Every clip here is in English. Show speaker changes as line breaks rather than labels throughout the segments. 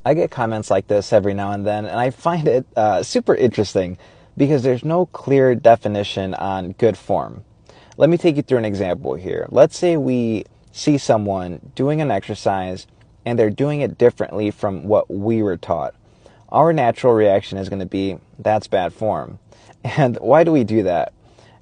I get comments like this every now and then, and I find it super interesting because there's no clear definition on good form. Let me take you through an example here. Let's say we see someone doing an exercise and they're doing it differently from what we were taught. Our natural reaction is going to be, that's bad form. And why do we do that?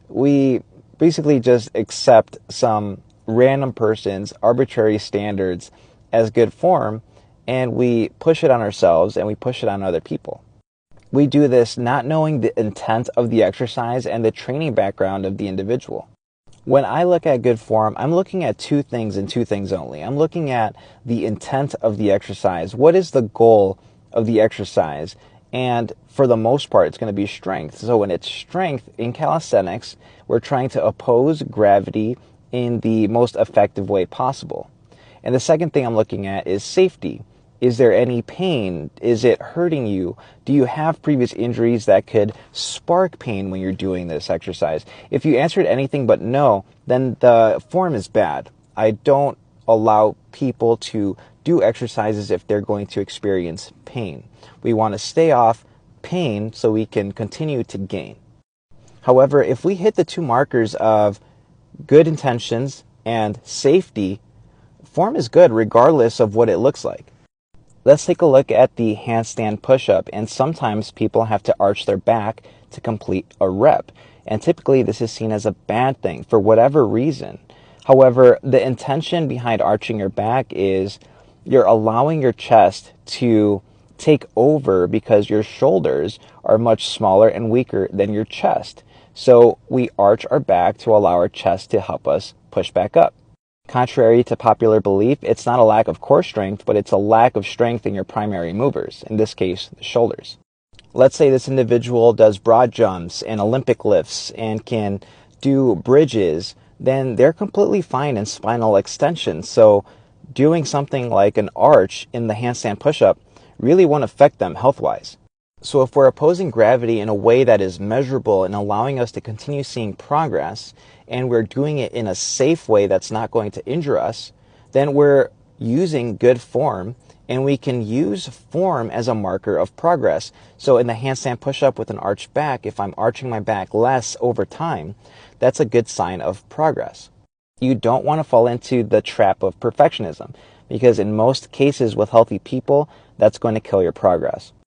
We basically just accept some random person's arbitrary standards as good form, and we push it on ourselves and we push it on other people. We do this not knowing the intent of the exercise and the training background of the individual. When I look at good form, I'm looking at two things and two things only. I'm looking at the intent of the exercise. What is the goal of the exercise? And for the most part, it's going to be strength. So when it's strength in calisthenics, we're trying to oppose gravity in the most effective way possible. And the second thing I'm looking at is safety. Is there any pain? Is it hurting you? Do you have previous injuries that could spark pain when you're doing this exercise? If you answered anything but no, then the form is bad. I don't allow people to do exercises if they're going to experience pain. We want to stay off pain so we can continue to gain. However, if we hit the two markers of good intentions and safety, form is good regardless of what it looks like. Let's take a look at the handstand push-up, and sometimes people have to arch their back to complete a rep, and typically this is seen as a bad thing for whatever reason. However, the intention behind arching your back is you're allowing your chest to take over because your shoulders are much smaller and weaker than your chest. So we arch our back to allow our chest to help us push back up. Contrary to popular belief, it's not a lack of core strength, but it's a lack of strength in your primary movers, in this case, the shoulders. Let's say this individual does broad jumps and Olympic lifts and can do bridges, then they're completely fine in spinal extension. So doing something like an arch in the handstand push-up really won't affect them health-wise. So if we're opposing gravity in a way that is measurable and allowing us to continue seeing progress, and we're doing it in a safe way that's not going to injure us, then we're using good form, and we can use form as a marker of progress. So in the handstand push-up with an arched back, if I'm arching my back less over time, that's a good sign of progress. You don't want to fall into the trap of perfectionism, because in most cases with healthy people, that's going to kill your progress.